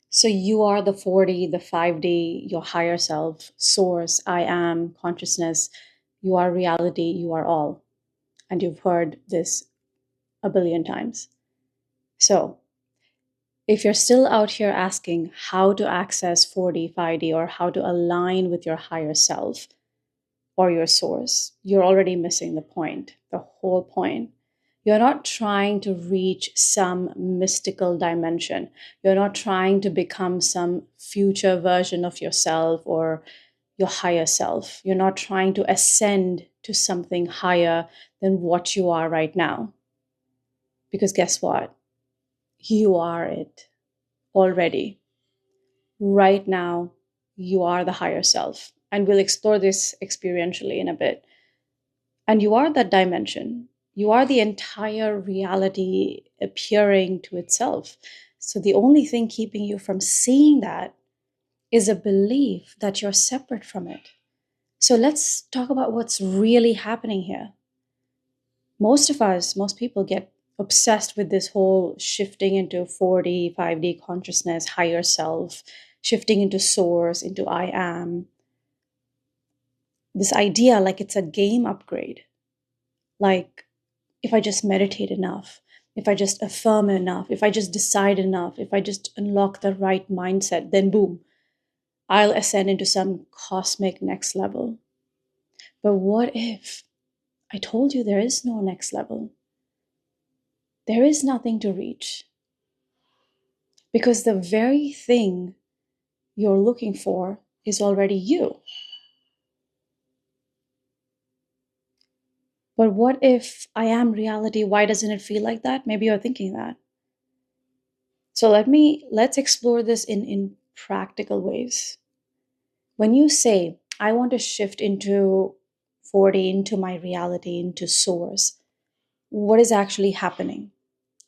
So you are the 4D, the 5D, your higher self, source, I am, consciousness. You are reality, you are all. And you've heard this a billion times. So if you're still out here asking how to access 4D, 5D, or how to align with your higher self or your source, you're already missing the point, the whole point. You're not trying to reach some mystical dimension. You're not trying to become some future version of yourself or your higher self. You're not trying to ascend to something higher than what you are right now. Because guess what? You are it already. Right now, you are the higher self. And we'll explore this experientially in a bit. And you are that dimension. You are the entire reality appearing to itself. So the only thing keeping you from seeing that is a belief that you're separate from it. So let's talk about what's really happening here. Most of us, most people get obsessed with this whole shifting into 4D, 5D consciousness, higher self, shifting into source, into I am. This idea like it's a game upgrade. Like if I just meditate enough, if I just affirm enough, if I just decide enough, if I just unlock the right mindset, then boom, I'll ascend into some cosmic next level. But what if I told you there is no next level? There is nothing to reach. Because the very thing you're looking for is already you. But what if I am reality? Why doesn't it feel like that? Maybe you're thinking that. So let's explore this in practical ways. When you say, I want to shift into 4D, into my reality, into source, what is actually happening?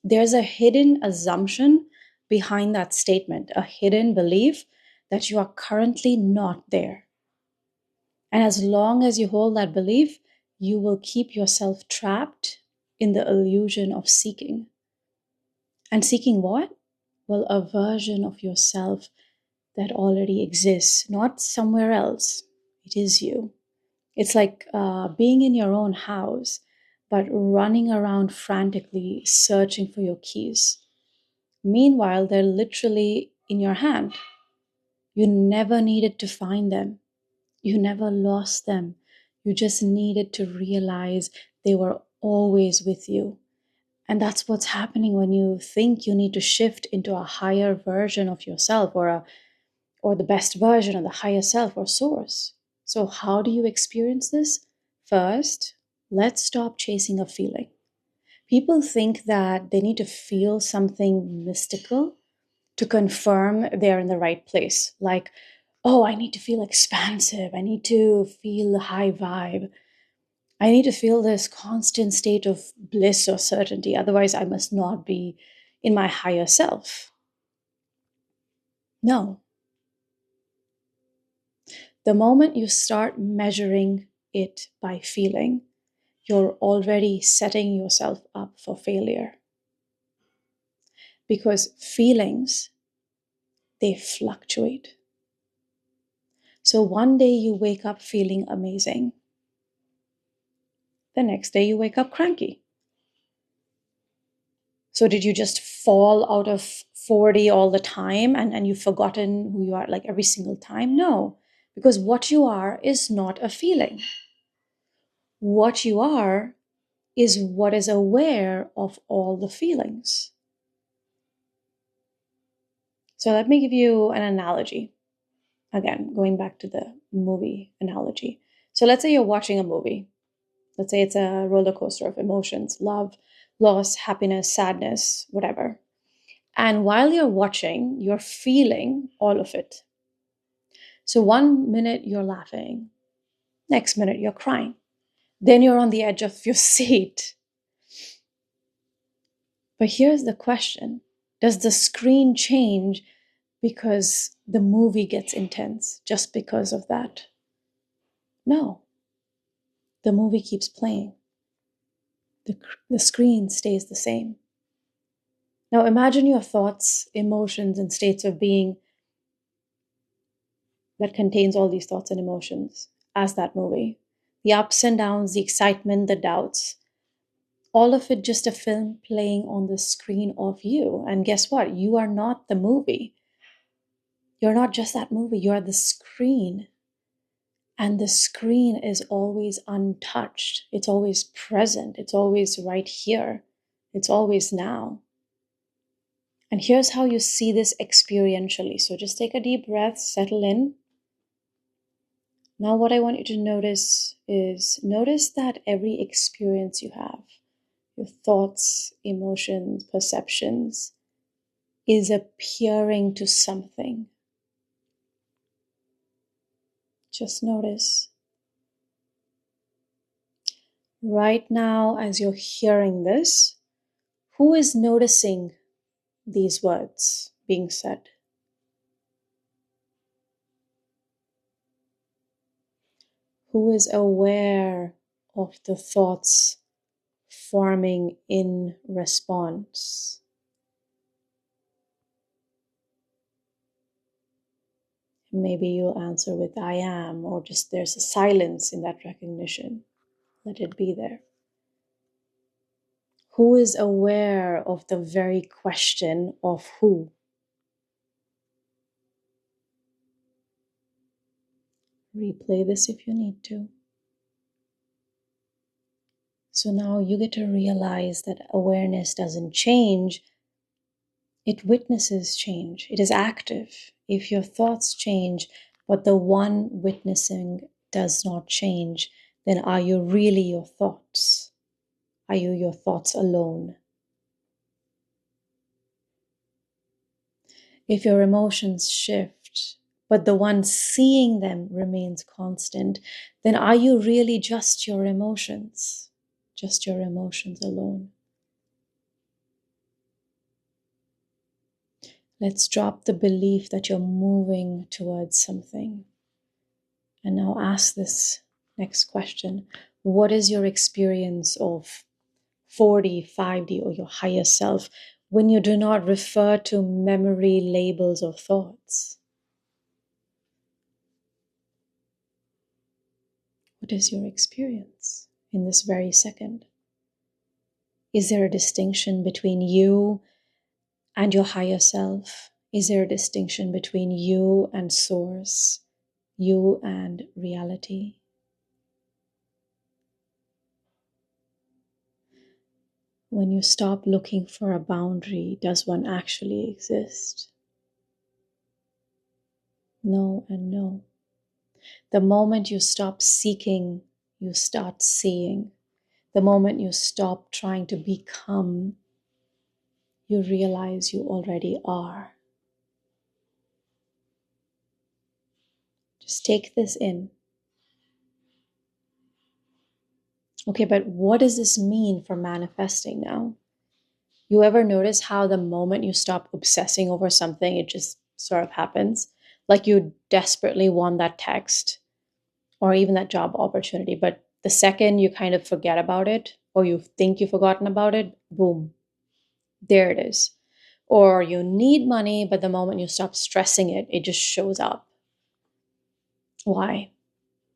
There's a hidden assumption behind that statement, a hidden belief that you are currently not there. And as long as you hold that belief, you will keep yourself trapped in the illusion of seeking. And seeking what? Well, a version of yourself that already exists, not somewhere else. It is you. It's like being in your own house, but running around frantically searching for your keys. Meanwhile, they're literally in your hand. You never needed to find them. You never lost them. You just needed to realize they were always with you. And that's what's happening when you think you need to shift into a higher version of yourself or the best version of the higher self or source. So how do you experience this? First, let's stop chasing a feeling. People think that they need to feel something mystical to confirm they're in the right place. Like, oh, I need to feel expansive. I need to feel the high vibe. I need to feel this constant state of bliss or certainty. Otherwise, I must not be in my higher self. No. The moment you start measuring it by feeling, you're already setting yourself up for failure. Because feelings, they fluctuate. So one day you wake up feeling amazing. The next day you wake up cranky. So did you just fall out of 4D all the time and you've forgotten who you are like every single time? No, because what you are is not a feeling. What you are is what is aware of all the feelings. So let me give you an analogy. Again, going back to the movie analogy. So let's say you're watching a movie. Let's say it's a roller coaster of emotions, love, loss, happiness, sadness, whatever. And while you're watching, you're feeling all of it. So one minute you're laughing, next minute you're crying. Then you're on the edge of your seat. But here's the question. Does the screen change because the movie gets intense just because of that? No. The movie keeps playing. The screen stays the same. Now imagine your thoughts, emotions, and states of being that contains all these thoughts and emotions as that movie. The ups and downs, the excitement, the doubts, all of it just a film playing on the screen of you. And guess what? You are not the movie. You're not just that movie, you're the screen. And the screen is always untouched. It's always present. It's always right here. It's always now. And here's how you see this experientially. So just take a deep breath, settle in. Now, what I want you to notice is notice that every experience you have, your thoughts, emotions, perceptions, is appearing to something. Just notice. Right now, as you're hearing this, who is noticing these words being said? Who is aware of the thoughts forming in response? Maybe you'll answer with I am, or just there's a silence in that recognition. Let it be there. Who is aware of the very question of who? Replay this if you need to. So now you get to realize that awareness doesn't change, it witnesses change. It is active. If your thoughts change, but the one witnessing does not change, then are you really your thoughts? Are you your thoughts alone? If your emotions shift, but the one seeing them remains constant, then are you really just your emotions? Just your emotions alone? Let's drop the belief that you're moving towards something. And now ask this next question. What is your experience of 4D, 5D, or your higher self when you do not refer to memory, labels, or thoughts? What is your experience in this very second? Is there a distinction between you and your higher self? Is there a distinction between you and source, you and reality? When you stop looking for a boundary, does one actually exist? No and no. The moment you stop seeking, you start seeing. The moment you stop trying to become, you realize you already are. Just take this in. Okay, but what does this mean for manifesting now? You ever notice how the moment you stop obsessing over something, it just sort of happens? Like you desperately want that text or even that job opportunity, but the second you kind of forget about it or you think you've forgotten about it, boom, there it is. Or you need money, but the moment you stop stressing it, it just shows up. Why?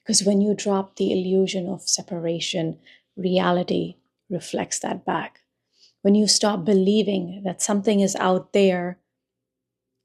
Because when you drop the illusion of separation, reality reflects that back. When you stop believing that something is out there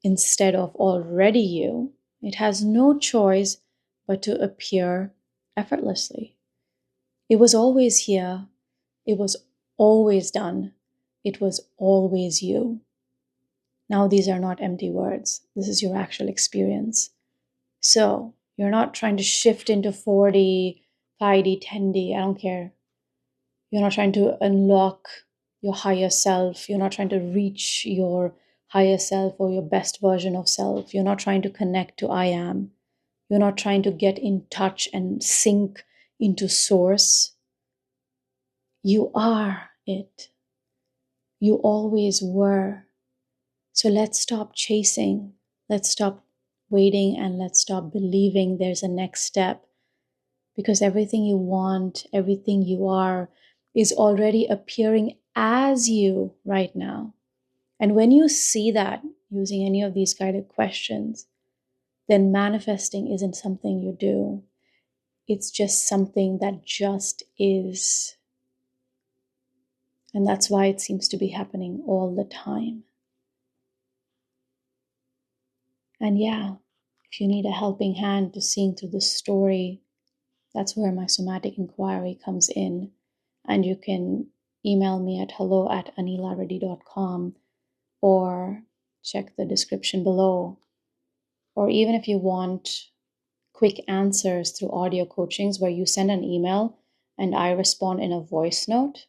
instead of already you, it has no choice but to appear effortlessly. It was always here. It was always done. It was always you. Now, these are not empty words. This is your actual experience. So, you're not trying to shift into 4D, 5D, 10D. I don't care. You're not trying to unlock your higher self. You're not trying to reach your higher self or your best version of self. You're not trying to connect to I am. You're not trying to get in touch and sink into source. You are it. You always were. So let's stop chasing. Let's stop waiting and let's stop believing there's a next step. Because everything you want, everything you are, is already appearing as you right now. And when you see that using any of these guided questions, then manifesting isn't something you do. It's just something that just is. And that's why it seems to be happening all the time. And yeah, if you need a helping hand to seeing through the story, that's where my somatic inquiry comes in. And you can email me at hello@anilareddy.com or check the description below. Or even if you want quick answers through audio coachings where you send an email and I respond in a voice note,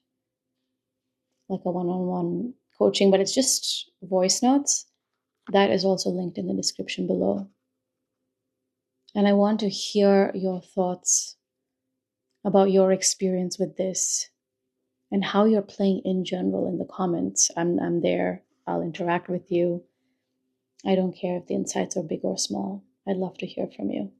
like a one-on-one coaching, but it's just voice notes, that is also linked in the description below. And I want to hear your thoughts about your experience with this and how you're playing in general in the comments. I'm there. I'll interact with you. I don't care if the insights are big or small. I'd love to hear from you.